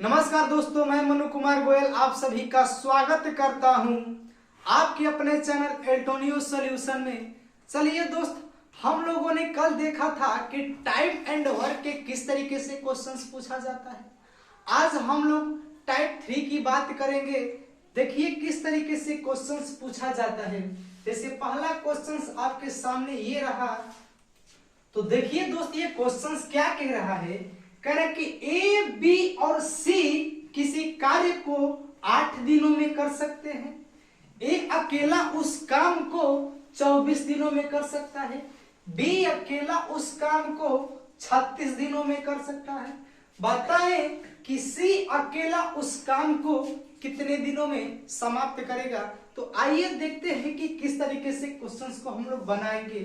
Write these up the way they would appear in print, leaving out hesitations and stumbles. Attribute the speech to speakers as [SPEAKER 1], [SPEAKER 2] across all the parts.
[SPEAKER 1] नमस्कार दोस्तों, मैं मनु कुमार गोयल आप सभी का स्वागत करता हूं आपके अपने चैनल एल्टोनियो सॉल्यूशन में। चलिए दोस्त, हम लोगों ने कल देखा था कि टाइप एंड वर्क के किस तरीके से क्वेश्चंस पूछा जाता है। आज हम लोग टाइप 3 की बात करेंगे। देखिए किस तरीके से क्वेश्चंस पूछा जाता है। जैसे पहला क्वेश्चंस आपके सामने ये रहा, तो देखिए दोस्त ये क्वेश्चंस क्या कह रहा है। कह रहा है कि ए, बी और सी किसी कार्य को 8 दिनों में कर सकते हैं। ए अकेला उस काम को 24 दिनों में कर सकता है। बी अकेला उस काम को 36 दिनों में कर सकता है। बताएं कि सी अकेला उस काम को कितने दिनों में समाप्त करेगा। तो आइए देखते हैं कि किस तरीके से क्वेश्चंस को हम लोग बनाएंगे।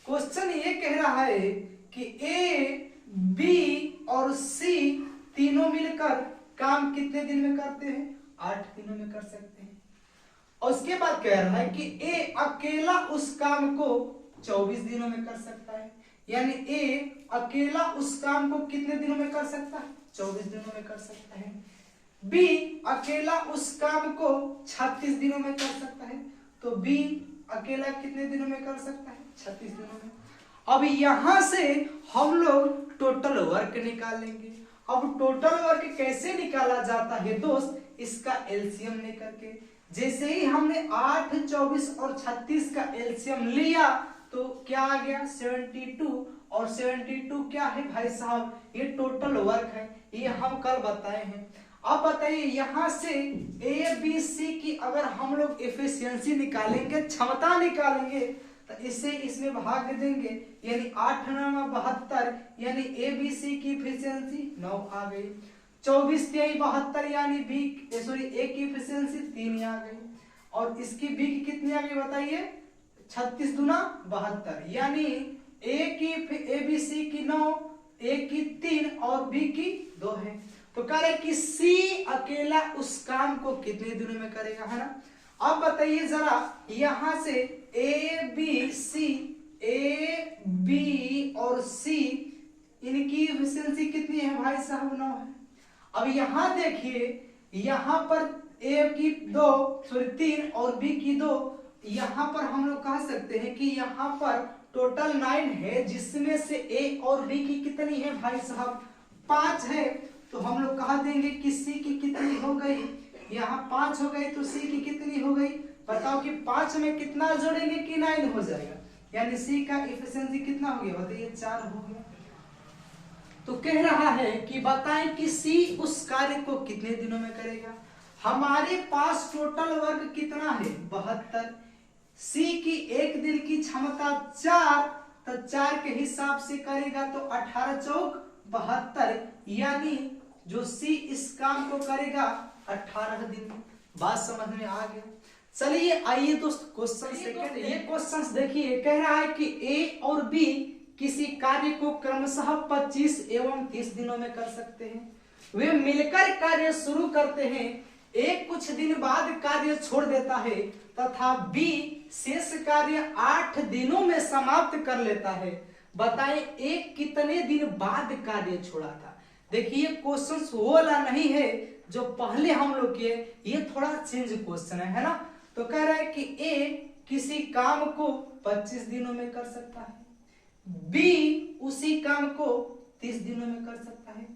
[SPEAKER 1] क्वेश्चन ये कह रहा है कि ए, बी और सी तीनों मिलकर काम कितने दिन में करते हैं? 8 दिनों में कर सकते हैं। और उसके बाद कह रहा है कि ए अकेला उस काम को 24 दिनों में कर सकता है। यानी ए अकेला उस काम को कितने दिनों में कर सकता है? 24 दिनों में कर सकता है। बी अकेला उस काम को 36 दिनों में कर सकता है। तो बी अकेला कितने दिनों में कर सकता है? 36 दिनों में। अब यहां से हम लोग टोटल वर्क निकालेंगे। अब टोटल वर्क कैसे निकाला जाता है दोस्त? इसका एलसीएम लेकर के। जैसे ही हमने 8, 24 और 36 का एलसीएम लिया तो क्या आ गया? 72। और 72 क्या है भाई साहब? ये टोटल वर्क है, ये हम कल बताए हैं। अब बताइए यहां से ए, बी, सी की अगर हम लोग एफिशिएंसी निकालेंगे, क्षमता निकालेंगे, तो इसे इसमें भाग देंगे। यानी 8 9 72, यानी ए, बी, सी की एफिशिएंसी 9 आ गई। 24 3 72, यानी बी सॉरी ए की एफिशिएंसी 3 आ गई। और इसकी बी की कितनी आ गई बताइए? 36 दूना 72, यानी ए बी सी की 9, ए की 3 और बी की 2 है। तो कह रहे कि सी अकेला उस काम को कितने दिनों में करेगा, है ना। अब बताइए जरा यहां से ए, बी और सी इनकी एफिशिएंसी कितनी है भाई साहब? 9 है। अब यहां देखिए, यहां पर ए की 3 और बी की 2, यहां पर हम लोग कह सकते हैं कि यहां पर टोटल 9 है, जिसमें से ए और बी की कितनी है भाई साहब? 5 है। तो हम लोग कहा देंगे कि सी की कितनी हो गई? यहाँ 5 हो गई, तो सी की कितनी हो गई? बताओ कि 5 में कितना जोड़ेंगे कि 9 हो जाएगा? यानी सी का एफिशिएंसी कितना हो गया बताइए? 4 हो गया। तो कह रहा है कि बताएं कि सी उस कार्य को कितने दिनों में करेगा। हमारे पास टोटल वर्क कितना है? 72। सी की एक दिन की क्षमता 4, तो 4 के हिसाब से करेगा तो 18 चौक 72, यानी जो सी इस काम को करेगा 18 दिन। बात समझ में आ गया। चलिए आइए दोस्त क्वेश्चन सेकंड। ये क्वेश्चन देखिए, कह रहा है कि ए और बी किसी कार्य को क्रमशः 25 एवं 30 दिनों में कर सकते हैं। वे मिलकर कार्य शुरू करते हैं। ए कुछ दिन बाद कार्य छोड़ देता है तथा बी शेष कार्य 8 दिनों में समाप्त कर लेता है। बताएं ए कितने दिन बाद कार्य छोड़ा था। देखिए क्वेश्चन वो वाला नहीं है जो पहले हम लोग किए, ये थोड़ा चेंज क्वेश्चन है ना। तो कह रहा है कि ए किसी काम को 25 दिनों में कर सकता है, बी उसी काम को 30 दिनों में कर सकता है।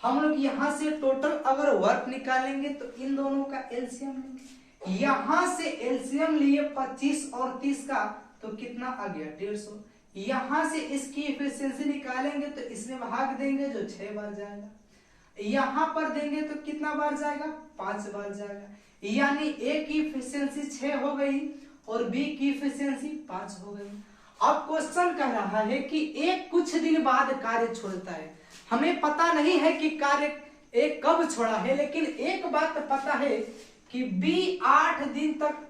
[SPEAKER 1] हम लोग यहां से टोटल अगर वर्क निकालेंगे तो इन दोनों का एलसीएम लेंगे। यहां से एलसीएम लिए 25 और 30 का, तो कितना आ गया? 150। यहां से इसकी एफिशिएंसी निकालेंगे तो इसमें भाग देंगे जो 6 बार जाएगा। यहां पर देंगे तो कितना बार जाएगा? 5 बार जाएगा। यानी ए की एफिशिएंसी 6 हो गई और बी की एफिशिएंसी 5 हो गई। अब क्वेश्चन कह रहा है कि ए कुछ दिन बाद कार्य छोड़ता है। हमें पता नहीं है कि कार्य ए कब छोड़ा है, लेकिन एक बात पता है कि बी 8 दिन तक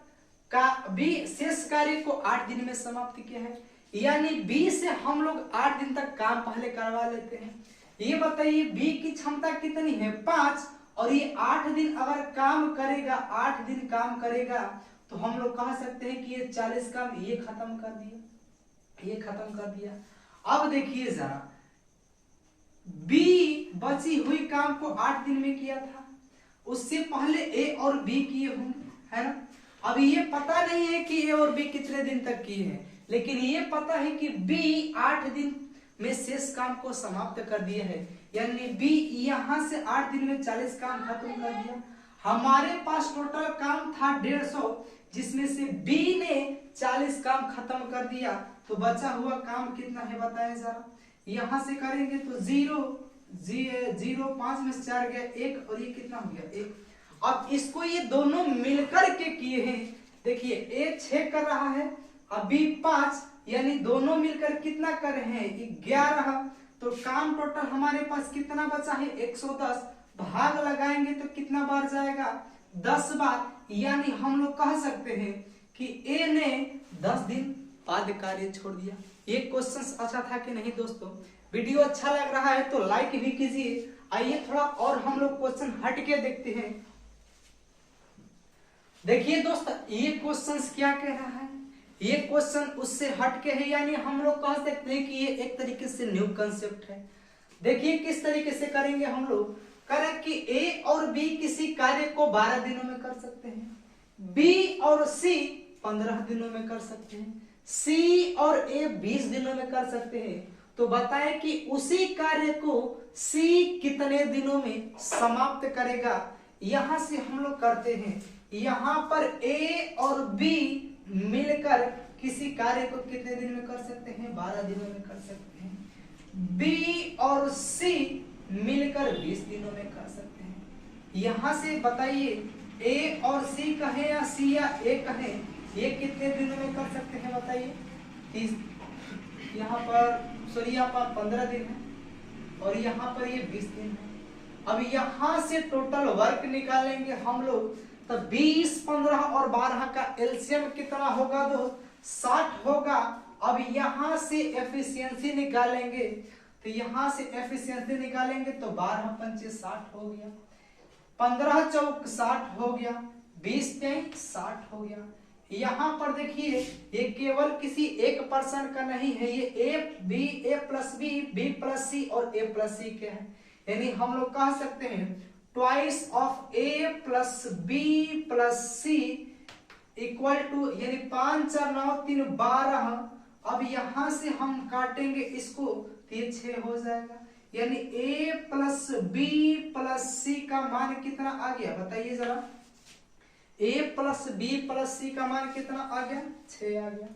[SPEAKER 1] का बी शेष कार्य को 8 दिन में समाप्त किया है। यानी बी से हम लोग 8 दिन तक काम पहले करवा लेते हैं। ये बताइए बी की क्षमता कितनी है? 5, और ये 8 दिन अगर काम करेगा, 8 दिन काम करेगा, तो हम लोग कह सकते हैं कि ये 40 काम ये खत्म कर दिया, ये खत्म कर दिया। अब देखिए जरा बी बची हुई काम को 8 दिन में किया था, उससे पहले ए और बी किए होंगे, है ना। अभी ये पता नहीं है कि ए और बी कितने दिन तक किए हैं, लेकिन ये पता है कि बी 8 दिन में शेष काम को समाप्त कर दिया है, यानी बी यहां से 8 दिन में 40 काम खत्म कर दिया। हमारे पास टोटल काम था 150, जिसमें से बी ने 40 काम खत्म कर दिया, तो बचा हुआ काम कितना है बताएं जरा। यहां से करेंगे तो 0 5 में से 4 गया 1, और ये कितना हो गया 1। अब इसको ये दोनों मिलकर के किए हैं, देखिए ए 6 कर रहा है, अब बी 5, यानी दोनों मिलकर कितना कर रहे हैं 11। तो काम टोटल हमारे पास कितना बचा है 110, भाग लगाएंगे तो कितना बार जाएगा 10 बार, यानी हम लोग कह सकते हैं कि ए ने 10 दिन बाद कार्य छोड़ दिया। ये क्वेश्चन अच्छा था कि नहीं दोस्तों? वीडियो अच्छा लग रहा है तो लाइक भी कीजिए। आइए थोड़ा और हम लोग क्वेश्चन हट के देखते हैं। देखिए दोस्तों, ये क्वेश्चन क्या कह रहा है, ये क्वेश्चन उससे हट के है, यानी हम लोग कह सकते हैं कि ये एक तरीके से न्यू कंसेप्ट है। देखिए किस तरीके से करेंगे हम लोग, करें कि ए और बी किसी कार्य को 12 दिनों में कर सकते हैं, बी और सी 15 दिनों में कर सकते हैं, सी और ए 20 दिनों में कर सकते हैं। तो बताएं कि उसी कार्य को सी कितने दिनों में समाप्त करेगा। यहां से हम लोग करते हैं, यहां पर ए और बी मिलकर किसी कार्य को कितने दिन में कर सकते हैं 12 दिनों में कर सकते हैं, बी और सी मिलकर 20 दिनों में कर सकते हैं। यहां से बताइए ए और सी कहें या सी या ए कहें, ये कितने दिनों में कर सकते हैं बताइए 30, यहाँ पर सॉरी यहाँ पर 15 दिन है, और यहाँ पर ये 20 दिन है। अब यहां से टोटल वर्क निकालेंगे हम लोग, तो 20, 15 और 12 का एलसीएम कितना होगा दोस्त 60 होगा। अब यहां से एफिशिएंसी निकालेंगे, तो यहां से एफिशिएंसी निकालेंगे तो 12 पंचे 60 हो गया, 15 चौक 60 हो गया, 20 तेईस 60 हो गया। यहां पर देखिए ये केवल किसी एक पर्सन का नहीं है, ये ए प्लस बी प्लस सी और ए प्लस सी के हैं, यानी हम लोग कह सकते हैं twice of a plus b plus c equal to, यानी 5 4 9 3 12। अब यहां से हम काटेंगे इसको तो ये 6 हो जाएगा, यानी ए प्लस बी प्लस सी का मान कितना आ गया बताइए जरा। ए प्लस बी प्लस सी का मान कितना आ गया 6 आ गया।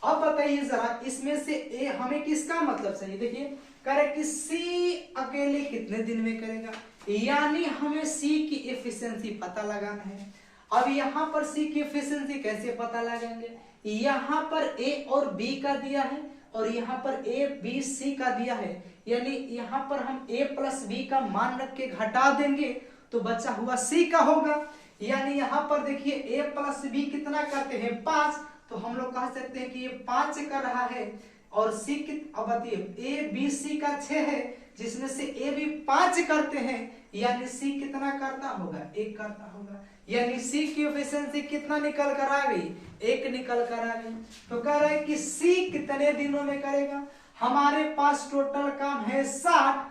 [SPEAKER 1] अब बताइए जरा इसमें से ए हमें किसका मतलब चाहिए, देखिए करे कि सी अकेले कितने दिन में करेगा, यानी हमें सी की एफिशिएंसी पता लगाना है। अब यहाँ पर सी की एफिशिएंसी कैसे पता लगाएंगे, यहाँ पर ए और बी का दिया है और यहाँ पर ए बी सी का दिया है, यानी यहाँ पर हम ए प्लस बी का मान रख के घटा देंगे तो बचा हुआ सी का होगा। यानी यहाँ पर देखिए ए प्लस बी कितना करते हैं 5, तो हम लोग कह सकते हैं कि ये 5 कर रहा है, और सी अब बताइए ए बी सी का 6 है, जिसमें से ए भी 5 करते हैं, यानी सी कितना करता होगा 1 करता होगा, यानी सी की एफिशिएंसी कितना निकल कर आ गई 1 निकल कर आ गई। तो कह रहे हैं कि सी कितने दिनों में करेगा, हमारे पास टोटल काम है 60,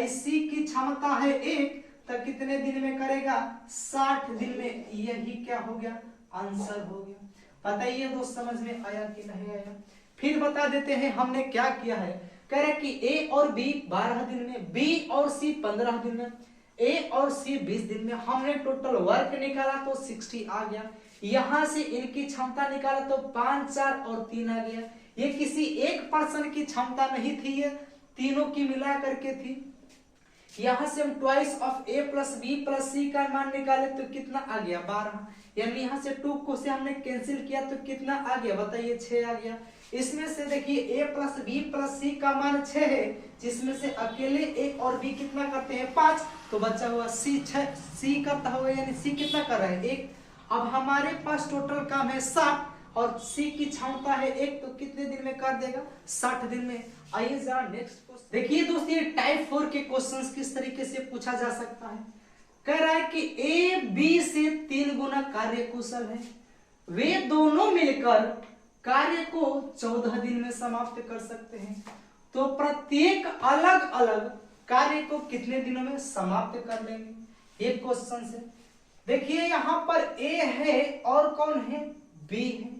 [SPEAKER 1] सी की क्षमता है 1, तो कितने दिन में करेगा 60 दिन में। यही क्या हो गया आंसर हो गया। बताइए दोस्त समझ में आया कि नहीं आया। फिर बता देते हैं हमने क्या किया है, कह रहे कि ए और बी 12 दिन में, बी और सी 15 दिन में, ए और सी 20 दिन में। हमने टोटल वर्क निकाला तो 60 आ गया, यहां से इनकी क्षमता निकाला तो 5 4 और 3 आ गया। ये किसी एक पर्सन की क्षमता नहीं थी, ये तीनों की मिला करके थी। यहां से हम twice of a plus b plus c का मान निकाले तो कितना आ गया 12, यानी यहां से 2 को से हमने कैंसिल किया तो कितना आ गया बताइए 6 आ गया। इसमें से देखिए ए प्लस बी प्लस सी का मान 6 है, जिसमें से अकेले ए और बी कितना करते हैं 5, तो बचा हुआ सी 6 सी करता होगा, यानी सी कितना कर रहा है 1। अब हमारे पास टोटल काम है 60 और सी की क्षमता है 1, तो कितने दिन में कर देगा 60 दिन में। आइए जरा नेक्स्ट क्वेश्चन देखिए दोस्तों, ये टाइप 4 के क्वेश्चंस किस तरीके से पूछा जा सकता है। कह रहा है कि ए बी से 3 गुना कार्य कुशल है, वे दोनों मिलकर कार्य को 14 दिन में समाप्त कर सकते हैं, तो प्रत्येक अलग अलग कार्य को कितने दिनों में समाप्त कर लेंगे। एक क्वेश्चन से देखिए यहाँ पर ए है और कौन है, बी है।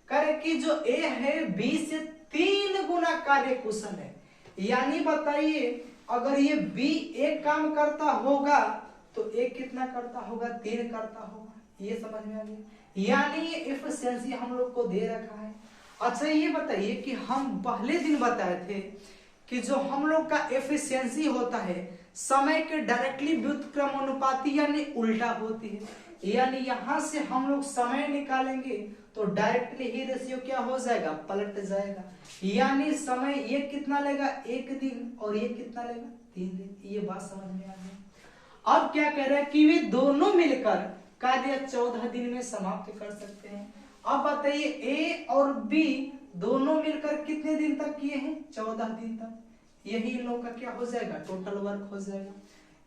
[SPEAKER 1] करे कि जो ए है बी से 3 गुना कार्य कुशल है, यानी बताइए अगर ये बी एक काम करता होगा तो एक कितना करता होगा, 3 करता होगा। ये समझ में आ गया, यानी ये एफिशिएंसी हम लोग को दे रखा है। अच्छा ये बताइए कि हम पहले दिन बताए थे कि जो हम लोग का एफिशिएंसी होता है समय के डायरेक्टली व्युत्क्रमानुपाती यानी उल्टा होती है, यानी यहां से हम लोग समय निकालेंगे तो डायरेक्टली ही रेशियो क्या हो जाएगा, पलट जाएगा। यानी समय ये कितना लेगा, 1 दिन, और ये कितना लेगा, 3 दिन। ये बात समझ में आ गई। अब क्या कह रहा है कि वे दोनों मिलकर कार्य 14 दिन में समाप्त कर सकते हैं। अब बताइए ए और बी दोनों मिलकर कितने दिन तक किए हैं, 14 दिन तक। यही इन लोगों का क्या हो जाएगा, टोटल वर्क हो जाएगा।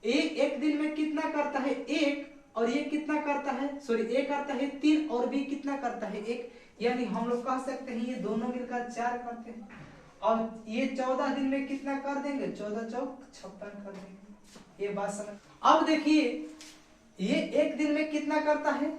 [SPEAKER 1] ए एक दिन में कितना करता है, 1, और ये कितना करता है, सॉरी ए करता है 3 और बी कितना करता है, 1। यानी हम लोग कह सकते हैं ये दोनों मिलकर 4 करते हैं, और ये 14 दिन में कितना कर देंगे, 14 चौक 56 कर देंगे। ये बात समझ। अब देखिए ये एक दिन में कितना करता है,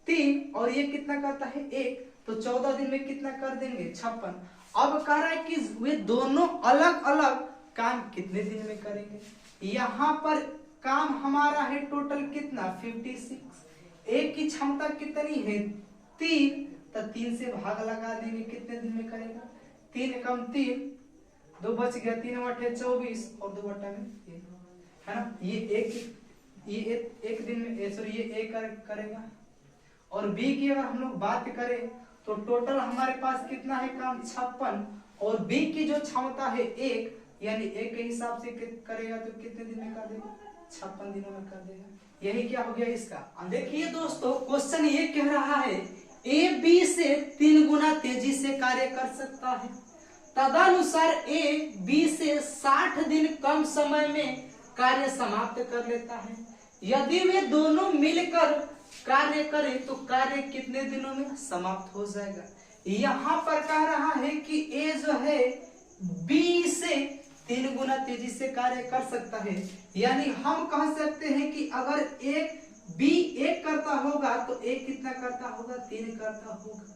[SPEAKER 1] 3, और ये कितना करता है, 1, तो 14 दिन में कितना कर देंगे, 56। अब कह रहा है कि वे दोनों अलग अलग काम कितने दिन में करेंगे। यहाँ पर काम हमारा है टोटल कितना, 56। एक की क्षमता कितनी है, 3, तो 3 से भाग लगा देंगे, कितने दिन में करेगा, 3 कम 3, 2 बच गया, 3 बटे 24 और 2 बटा में 3, है ना। ये एक दिन में सॉरी ये ए करेगा। और बी की अगर हम लोग बात करें तो टोटल हमारे पास कितना है काम, 56, और बी की जो क्षमता है 1, यानी 1 के हिसाब से करेगा तो कितने दिन में कर देगा, 56 दिनों में कर देगा। यही क्या हो गया इसका। देखिए दोस्तों क्वेश्चन ये कह रहा है ए बी से 3 गुना तेजी से कार्य कर सकता है, तदनुसार ए बी से 60 दिन कम समय में कार्य समाप्त कर लेता है। यदि वे दोनों मिलकर कार्य करें तो कार्य कितने दिनों में समाप्त हो जाएगा। यहाँ पर कह रहा है कि ए जो है बी से 3 गुना तेजी से कार्य कर सकता है, यानी हम कह सकते हैं कि अगर एक बी 1 करता होगा तो ए कितना करता होगा, 3 करता होगा।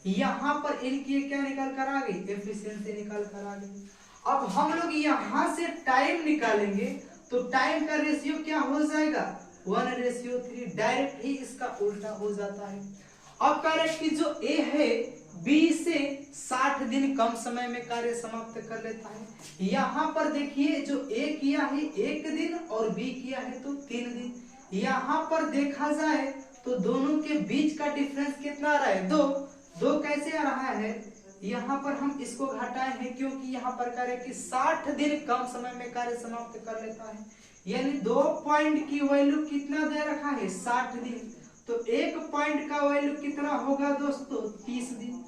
[SPEAKER 1] यहाँ पर इनकी क्या निकाल कर आ गई, एफिशिएंसी निकाल कर आ गई। अब हम लोग यहाँ से टाइम निकालेंगे तो टाइम का रेशियो क्या हो जाएगा, 1:3, डायरेक्ट ही इसका उल्टा हो जाता है। अब कार्य की जो ए है बी से 60 दिन कम समय में कार्य समाप्त कर लेता है। यहाँ पर देखिए जो ए किया है 1 दिन और बी किया है तो 3 दिन। यहाँ पर देखा जाए तो दोनों के बीच का डिफरेंस कितना आ रहा है, 2 कैसे आ रहा है, यहाँ पर हम इसको घटाए हैं क्योंकि यहाँ पर कार्य की 60 दिन कम समय में कार्य समाप्त कर लेता है, यानी 2 पॉइंट की वैल्यू कितना दे रखा है, 60 दिन। तो 1 पॉइंट का वैल्यू कितना होगा दोस्तों, 30 दिन।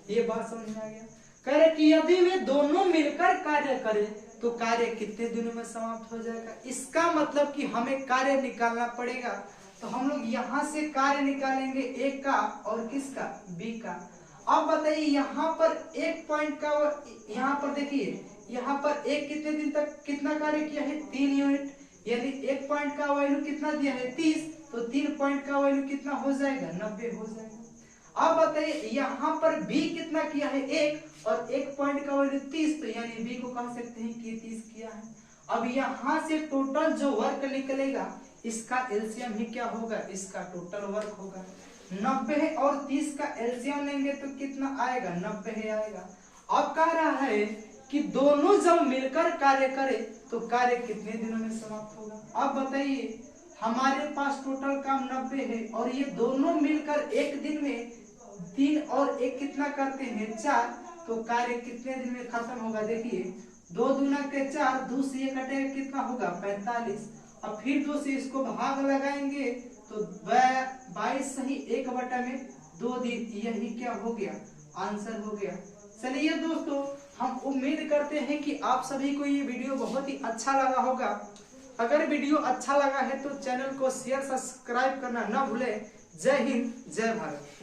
[SPEAKER 1] ये बात समझ में आ गया। कह रहे कि यदि वे दोनों मिलकर कार्य करें तो कार्य कितने दिनों में समाप्त हो जाएगा। इसका मतलब कि हमें कार्य निकालना पड़ेगा, तो हम लोग यहाँ से कार्य निकालेंगे ए का और किसका, बी का। अब बताइए यहाँ पर 1 पॉइंट का, यहाँ पर देखिए यहाँ पर एक कितने दिन तक कितना कार्य किया है, 3 यूनिट, यानी 1 पॉइंट का वैल्यू कितना दिया है 30, तो 3 पॉइंट का वैल्यू कितना हो जाएगा, 90 हो जाएगा। अब बताइए यहाँ पर बी कितना किया है 1 और 1 पॉइंट का वैल्यू 30, तो यानी बी को कह सकते हैं कि 30 किया है। अब यहाँ से टोटल जो वर्क निकलेगा इसका एलसीएम ही क्या होगा, इसका टोटल वर्क होगा। 90 और 30 का एलसीएम लेंगे तो कितना आएगा, 90 आएगा। अब कह रहा है कि दोनों जब मिलकर कार्य करें तो कार्य कितने दिनों में समाप्त होगा। अब बताइए हमारे पास टोटल काम 90 है और ये दोनों मिलकर एक दिन में 3 और 1 कितना करते हैं, 4, तो कार्य कितने दिन में खत्म होगा। देखिए 2 दूना के 4, 2 से ये कटेगा कितना होगा, 45। अब फिर 2 से इसको भाग लगाएंगे तो 22 सही 1/2 दिन, यही क्या हो गया, आंसर हो गया। चलिए दोस्तों हम उम्मीद करते हैं कि आप सभी को ये वीडियो बहुत ही अच्छा लगा होगा। अगर वीडियो अच्छा लगा है तो चैनल को शेयर सब्सक्राइब करना ना भूलें। जय हिंद, जय भारत।